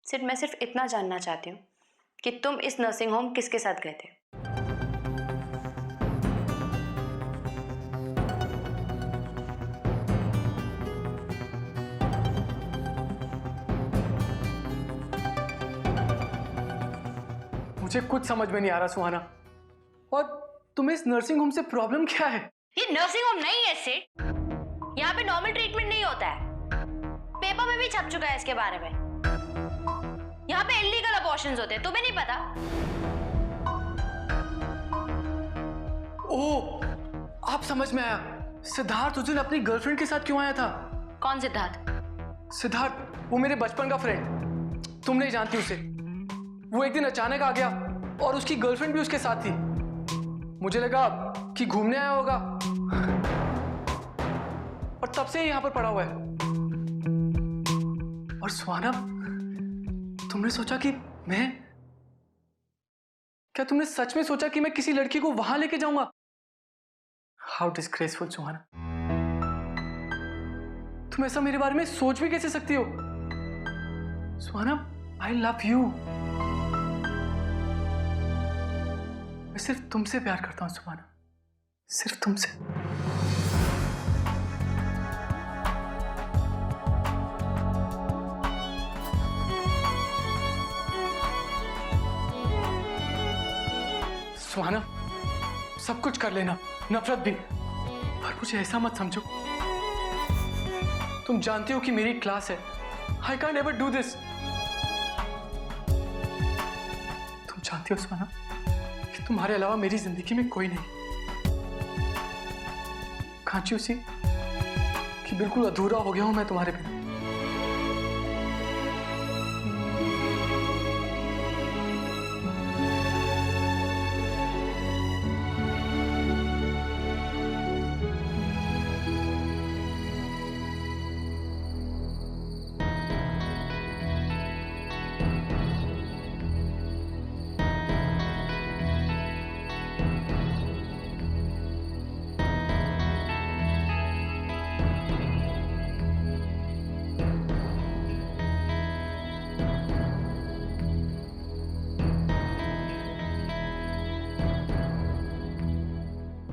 सिर्फ मैं सिर्फ इतना जानना चाहती हूँ कि तुम इस नर्सिंग होम किसके साथ गए थे? मुझे कुछ समझ में नहीं आ रहा सुहाना। और तुम्हें इस नर्सिंग होम से प्रॉब्लम क्या है? ये नर्सिंग होम नहीं है सिड। यहाँ पे नॉर्मल ट्रीटमेंट नहीं होता है। पेपर में भी छप चुका है इसके बारे में। यहाँ पे इलीगल अबॉर्शंस होते हैं, तुम्हें नहीं पता? ओह, आप समझ में आया। सिद्धार्थ उस दिन अपनी गर्लफ्रेंड के साथ क्यों आया था? कौन सिद्धार्थ? सिद्धार्थ, वो मेरे बचपन का फ्रेंड। तुम नहीं जानती उसे। वो एक दिन अचानक आ गया और उसकी गर्लफ्रेंड भी उसके साथ थी। मुझे लगा कि घूमने आया होगा और तब से यहाँ पर पड़ा हुआ है। और सुहाना, तुमने सोचा कि क्या तुमने सच में सोचा कि मैं किसी लड़की को वहां लेके जाऊंगा? हाउ डिस्ग्रेसफुल सुहाना। तुम ऐसा मेरे बारे में सोच भी कैसे सकती हो? सुहाना, आई लव यू। मैं सिर्फ तुमसे प्यार करता हूं सुहाना, सिर्फ तुमसे। सुहाना, सब कुछ कर लेना, नफरत भी, पर मुझे ऐसा मत समझो। तुम जानती हो कि मेरी क्लास है। I can't ever do this. तुम जानती हो सुहाना कि तुम्हारे अलावा मेरी जिंदगी में कोई नहीं। कांट यू सी कि बिल्कुल अधूरा हो गया हूं मैं तुम्हारे बिना।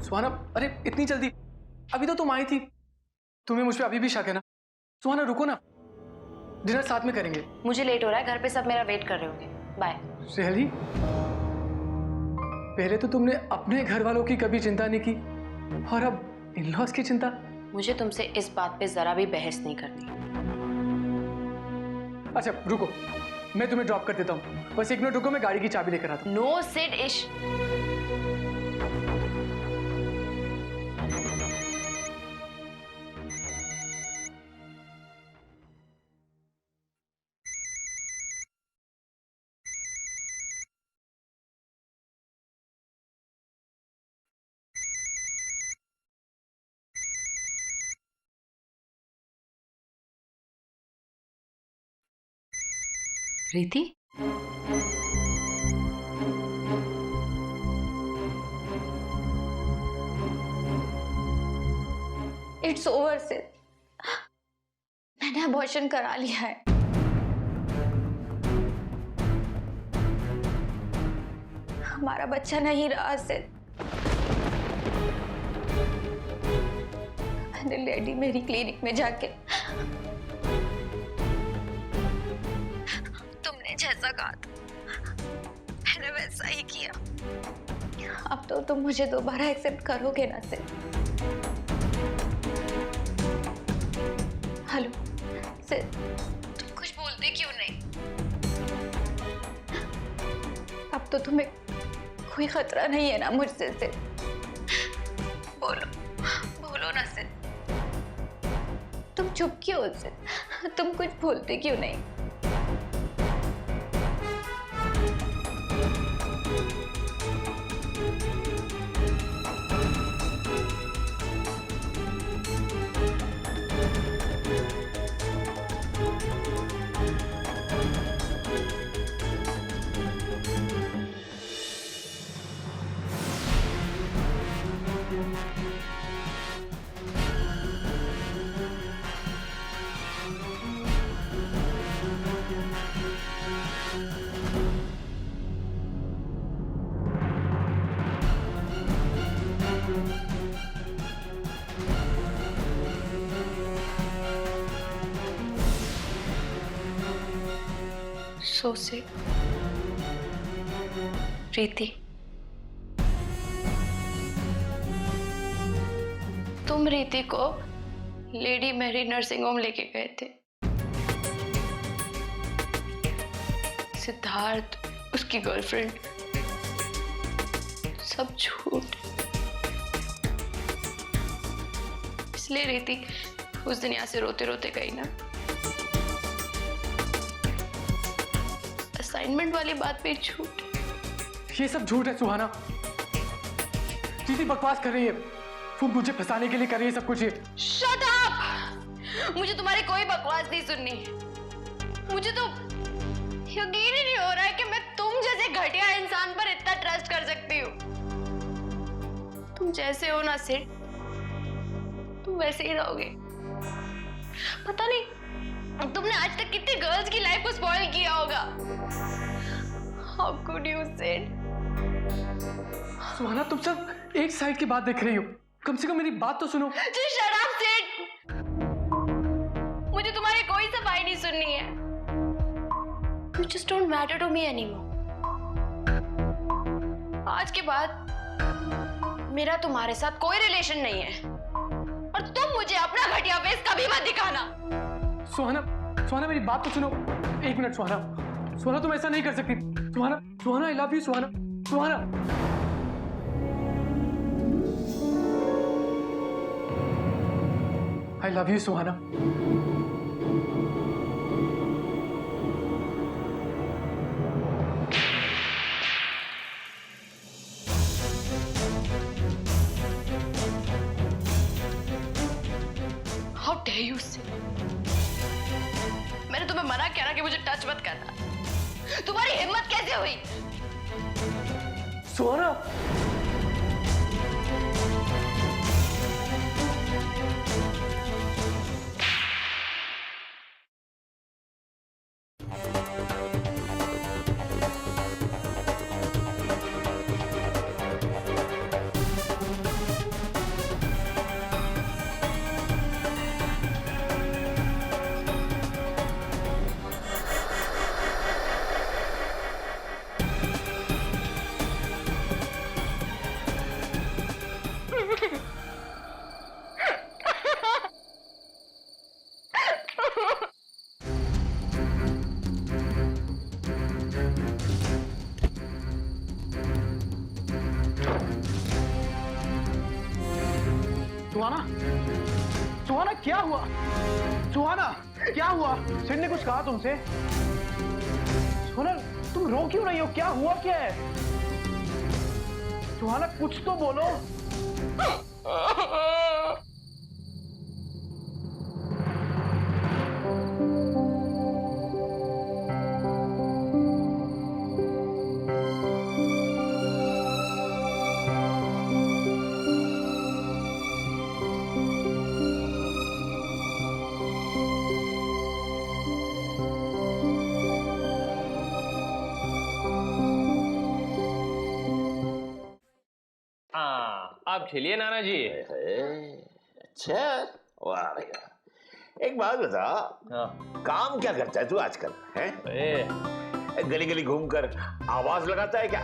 सुहाना, अरे इतनी जल्दी? अभी तो तुम आई थी। तुम्हें मुझ पे अभी भी शक है ना? सुहाना रुको ना, डिनर साथ में करेंगे। मुझे लेट हो रहा है, घर पे सब मेरा वेट कर रहे होंगे। बाय। रियली? पहले तो तुमने अपने घर वालों की कभी चिंता नहीं की और अब इन-लॉज की चिंता। मुझे तुमसे इस बात पे जरा भी बहस नहीं करनी। अच्छा रुको, मैं तुम्हें ड्रॉप कर देता हूँ। बस 1 मिनट रुको, मैं गाड़ी की चाबी लेकर आता हूँ। नो सिड इश। रीति? It's over Sid. मैंने अबॉर्शन करा लिया है। हमारा बच्चा नहीं रहा सिड। मैंने लेडी मेरी क्लिनिक में जाके तुमने जैसा कहा था मैंने वैसा ही किया। अब तो तुम मुझे दोबारा एक्सेप्ट करोगे ना सिड? हेलो सिड, तुम कुछ बोलते क्यों नहीं? अब तो तुम्हें कोई खतरा नहीं है ना मुझसे सिड? बोलो बोलो ना सिड। तुम चुप क्यों हो सिड? तुम कुछ बोलते क्यों नहीं? सो से प्रीति, तुम रीति को लेडी मैरी नर्सिंग होम लेके गए थे। सिद्धार्थ, उसकी गर्लफ्रेंड, सब झूठ। इसलिए रीति उस दिन यहाँ से रोते रोते गई ना। असाइनमेंट वाली बात पे झूठ। ये सब झूठ है सुहाना। दीदी बकवास कर रही है, वो मुझे फंसाने के लिए कर रही है सब कुछ ये। Shut up! मुझे तुम्हारी कोई बकवास नहीं सुननी। मुझे तो यकीन ही नहीं हो रहा है कि मैं तुम जैसे घटिया इंसान पर इतना ट्रस्ट कर सकती हूँ। तुम जैसे हो ना सिड, तुम वैसे ही रहोगे। पता नहीं तुमने आज तक कितनी गर्ल्स की लाइफ को स्पॉइल किया होगा। How could you, Sid? सुहाना, तुम सब एक साइड की बात देख रही हो, कम से कम मेरी बात तो सुनो। Just shut up, Sid! मुझे तुम्हारी कोई सफाई नहीं सुननी है। You just don't matter to me anymore. आज के बाद मेरा तुम्हारे साथ कोई रिलेशन नहीं है और तुम मुझे अपना घटिया फेस कभी मत दिखाना। सुहाना, सुहाना मेरी बात तो सुनो। एक मिनट सुहाना, सुहाना तुम ऐसा नहीं कर सकती। Suhana, Suhana I love you Suhana, Suhana. I love you Suhana. How dare you, Sid? मैंने तुम्हें मना किया ना कि मुझे टच मत करना। तुम्हारी हिम्मत कैसे हुई? सुहाना, सुहाना, सुहाना क्या हुआ? सुहाना क्या हुआ? सिड ने कुछ कहा तुमसे? सुहाना तुम रो क्यों रही हो? क्या हुआ क्या है? सुहाना कुछ तो बोलो। आप खेलिए नाना जी। अच्छा, वाह भैया। एक बात बता, काम क्या करता है तू आजकल? हैं? गली गली घूमकर आवाज लगाता है क्या?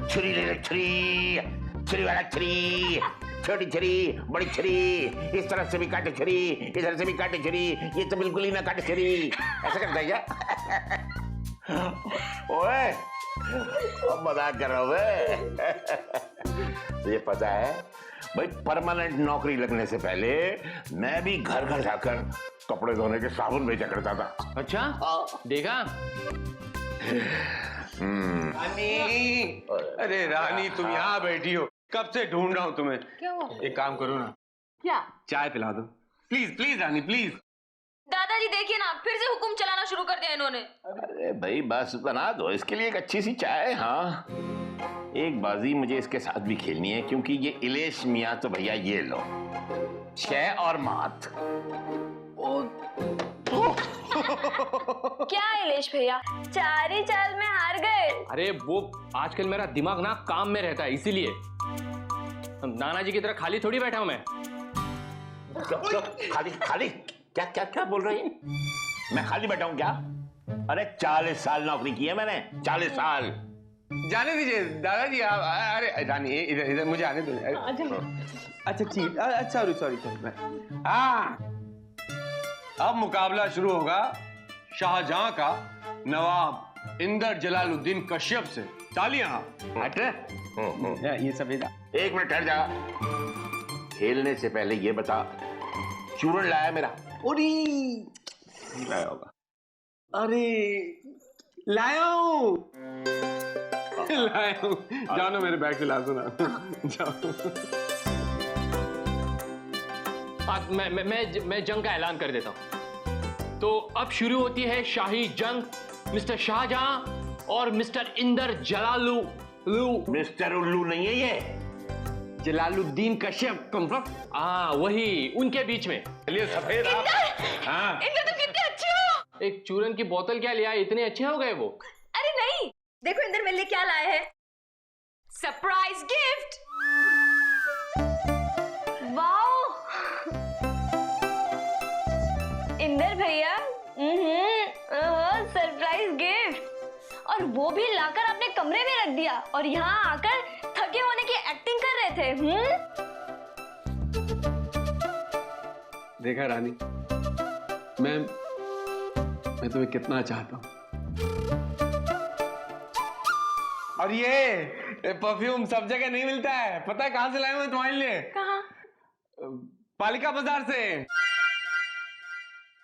छुरी ले ले, छुरी, छुरी वाला छुरी, छोटी छुरी, बड़ी छुरी, इस तरफ से भी काटे छुरी, इधर से भी काटे छुरी, ये तो बिल्कुल ही ना काटे छुरी, ऐसा करता है क्या? ओए, मजाक कर रहा हूँ मैं। तुझे पता है भाई, परमानेंट नौकरी लगने से पहले मैं भी घर घर जाकर कपड़े धोने के साबुन बेचा करता था। अच्छा, देखा? रानी, अरे रानी तुम यहाँ बैठी हो, कब से ढूंढ रहा हूँ तुम्हें। क्या हुआ? एक काम करो ना, क्या? चाय पिला दो प्लीज, प्लीज रानी प्लीज। दादाजी देखिए ना, फिर से हुक्म चलाना शुरू कर दिया इन्होंने। अरे भाई बस बना दो इसके लिए एक अच्छी सी चाय। हाँ, एक बाजी मुझे इसके साथ भी खेलनी है, क्योंकि ये इलेश मियाँ तो भैया ये लो 6 और मात। ओ क्या इलेश भैया, 4 ही चाल में हार गए? अरे वो आजकल मेरा दिमाग ना काम में रहता है, इसीलिए। नाना जी की तरह खाली थोड़ी बैठा हूं मैं। खाली खाली क्या क्या क्या बोल रही है? मैं खाली बैठा हूं क्या? अरे 40 साल नौकरी की है मैंने, 40 साल। जाने दीजिए दादाजी आप। अरे रानी इधर इधर मुझे आने दो। अच्छा ठीक, सॉरी सॉरी सॉरी। हाँ, अब मुकाबला शुरू होगा शाहजहां का नवाब इंदर जलालुद्दीन कश्यप से। तालियां। हट ये सब इधर। एक मिनट ठहर जा। खेलने से पहले ये बता, चूरन लाया मेरा? लाया होगा। अरे लाया हूं। जाओ ना, मेरे बैग से ला दो ना। जाओ। मैं जंग का ऐलान कर देता हूं। तो अब शुरू होती है शाही जंग मिस्टर शाहजहां और मिस्टर इंदर जलालुद्दीन। मिस्टर उल्लू नहीं है ये, जलालुद्दीन कश्यप। हाँ वही, उनके बीच में। चलिए सफेद आप। हाँ इंदर तुम कितने अच्छे हो। एक चूरन की बोतल क्या लिया, इतने अच्छे हो गए वो। अरे नहीं, देखो इंदर मेरे लिए क्या लाए हैं, सरप्राइज गिफ्ट। वाओ इंदर भैया, सरप्राइज गिफ्ट, और वो भी लाकर अपने कमरे में रख दिया और यहाँ आकर थके होने की एक्टिंग कर रहे थे। देखा रानी, मैं तुम्हें कितना चाहता हूं। और ये परफ्यूम सब जगह नहीं मिलता है, पता है कहां से लाया हूं तुम्हारे लिए? कहाँ? पालिका बाजार से।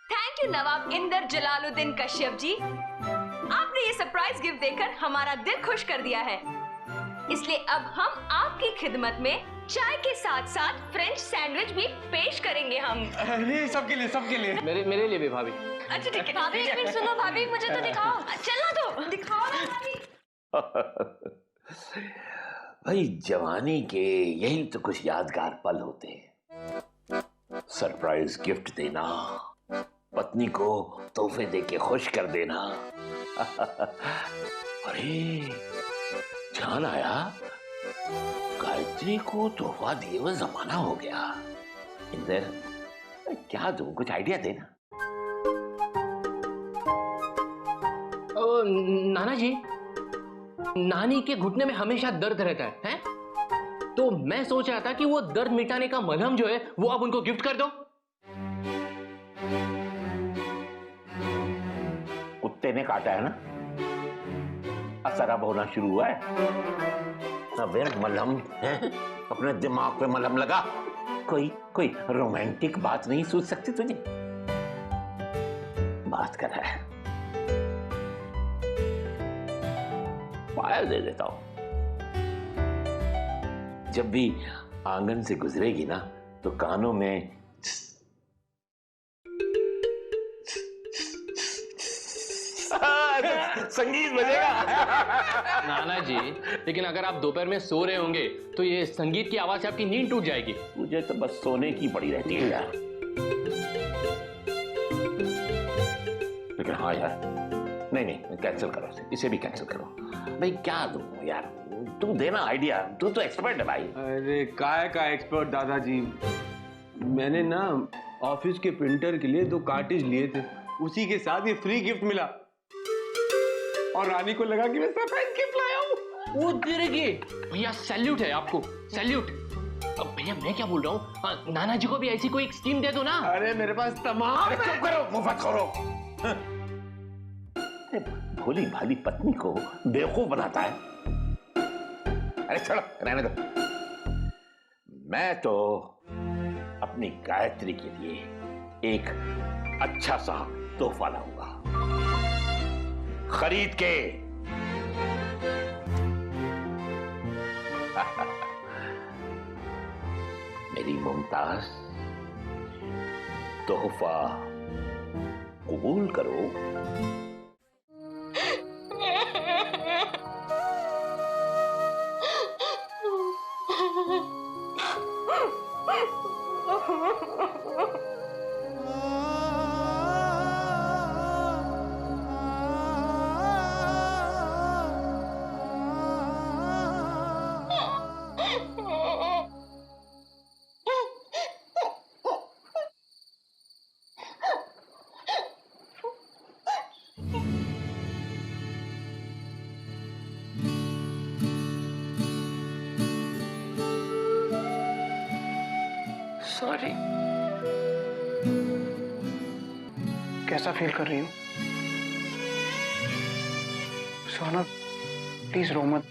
थैंक यू नवाब इंदर जलालुद्दीन कश्यप जी, आपने ये सरप्राइज गिफ्ट देकर हमारा दिल खुश कर दिया है। इसलिए अब हम आपकी खिदमत में चाय के साथ साथ फ्रेंच सैंडविच भी पेश करेंगे हम। अरे सबके लिए, सबके लिए। मेरे लिए भी भाभी। अच्छा ठीक है। भाभी एक मिनट सुनो, भाभी मुझे तो दिखाओ, चलना तो दिखाओ ना भाभी। भाई जवानी के यही तो कुछ यादगार पल होते हैं। सरप्राइज गिफ्ट देना, पत्नी को तोहफे देके खुश कर देना। अरे ध्यान आया, गायत्री को तोहफा दिए हुए जमाना हो गया। इंदर क्या दूं, कुछ आइडिया देना। नाना जी, नानी के घुटने में हमेशा दर्द रहता है? तो मैं सोच रहा था कि वो दर्द मिटाने का मलहम जो है वो आप उनको गिफ्ट कर दो। कुत्ते ने काटा है ना, असर अब होना शुरू हुआ है। अब मलहम है, अपने दिमाग पे मलहम लगा। कोई रोमांटिक बात नहीं सूझ सकती तुझे? बात कर रहा है, पायल दे देता हूं। जब भी आंगन से गुजरेगी ना तो कानों में संगीत बजेगा। नाना जी, लेकिन अगर आप दोपहर में सो रहे होंगे तो ये संगीत की आवाज से आपकी नींद टूट जाएगी। मुझे तो बस सोने की पड़ी रहती है यार। लेकिन हाँ यार, नहीं कैंसिल करो इसे भी कैंसिल करो। भाई क्या दूं यार, तू देना आइडिया, तू तो एक्सपर्ट है भाई। अरे काय का एक्सपर्ट दादाजी, मैंने ना ऑफिस के प्रिंटर के लिए 2 कार्टेज लिए थे, उसी के साथ ये फ्री गिफ्ट मिला और रानी को लगा कि मैं सरप्राइज गिफ्ट लाया हूं। वो देगी भैया, सैल्यूट है आपको, सैल्यूट। अब भैया मैं क्या बोल रहा हूँ, नाना जी को भी ऐसी कोई एक स्कीम दे दो ना। अरे मेरे पास तमाम। चुप करो, मुफ्त करो। भोली भाली पत्नी को बेवकूफ बनाता है। अरे छोड़ो, रहने दो। मैं तो अपनी गायत्री के लिए एक अच्छा सा तोहफा लाऊंगा, खरीद के। मेरी मुमताज, तोहफा कबूल करो। सॉरी। कैसा फील कर रही हो सुहाना? प्लीज रो मत,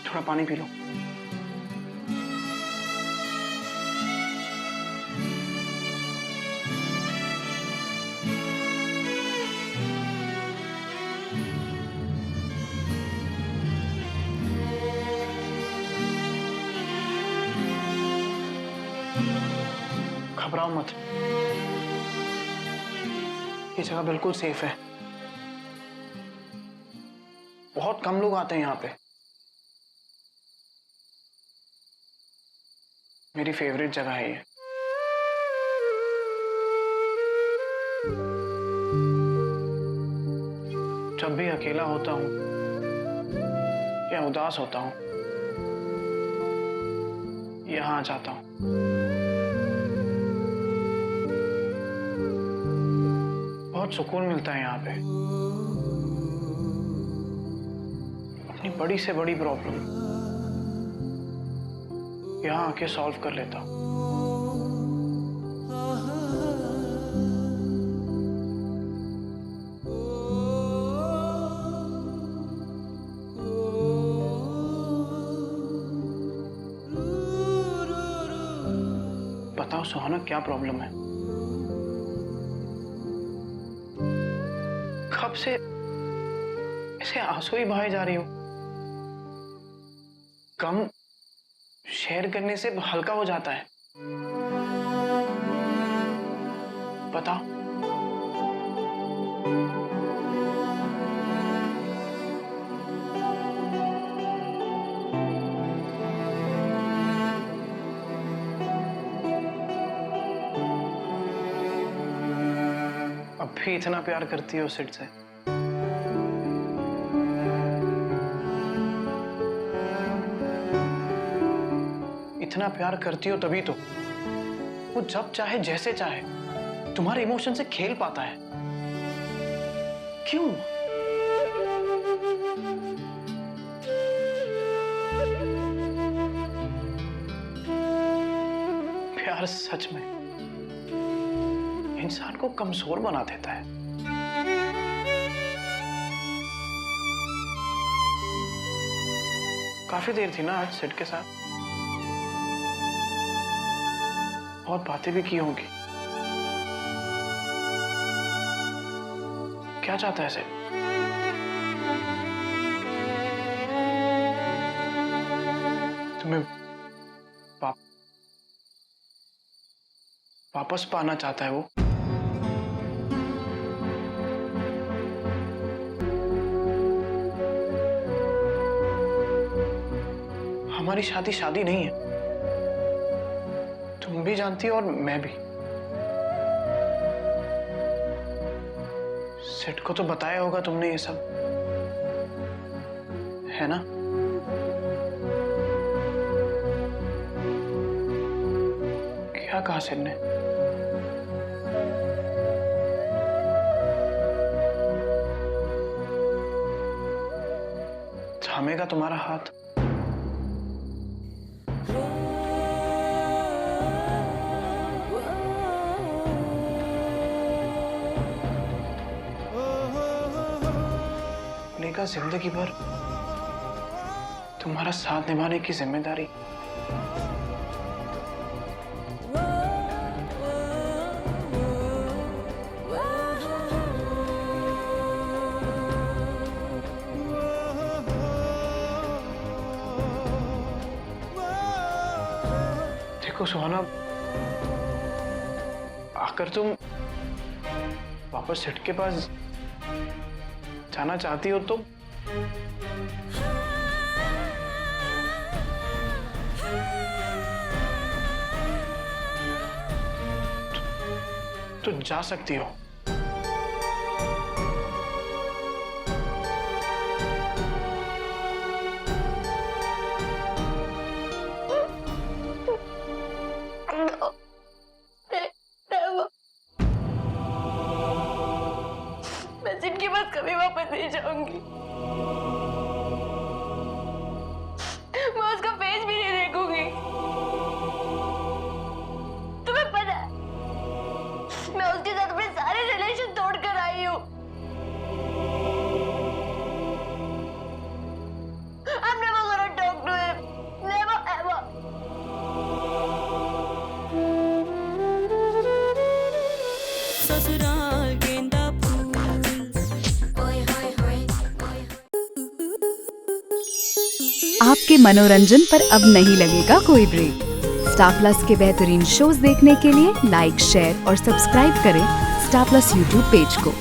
थोड़ा पानी पी लो। घबराओ मत, ये जगह बिल्कुल सेफ है। बहुत कम लोग आते हैं यहाँ पे। मेरी फेवरेट जगह है ये। जब भी अकेला होता हूँ या उदास होता हूँ, यहाँ आ जाता हूँ। बहुत सुकून मिलता है यहाँ पे। अपनी बड़ी से बड़ी प्रॉब्लम यहाँ आके सॉल्व कर लेता हूँ। बताओ सुहाना, क्या प्रॉब्लम है? कब से ऐसे आंसू ही बहाए जा रही हो? गम शेयर करने से हल्का हो जाता है। बताओ। अब भी इतना प्यार करती हो सिड से? इतना प्यार करती हो तभी तो वो जब चाहे जैसे चाहे तुम्हारे इमोशन से खेल पाता है। क्यों? प्यार सच में इंसान को कमजोर बना देता है। काफी देर थी ना आज सिड के साथ, बहुत बातें भी की होंगी। क्या चाहता है सिड? तुम्हें वापस पाना चाहता है वो? हमारी शादी शादी नहीं है, तुम भी जानती हो और मैं भी। सिड को तो बताया होगा तुमने ये सब, है ना? क्या कहा सिड ने? थामेगा तुम्हारा हाथ? लेगा जिंदगी भर तुम्हारा साथ निभाने की जिम्मेदारी। देखो सुहाना, आकर तुम वापस सिड के पास जाना चाहती हो तो जा सकती हो। मैं सिड के पास कभी वापस जाऊंगी। मैं उसका फेस भी नहीं उसके साथ अपने सारे रिलेशन तोड़ कर आई हूँ। I'm never gonna talk to him. Never ever. ससुराल गेंदा फूल आपके मनोरंजन पर अब नहीं लगेगा कोई ब्रेक। स्टार प्लस के बेहतरीन शोज देखने के लिए लाइक, शेयर और सब्सक्राइब करें स्टार प्लस यूट्यूब पेज को।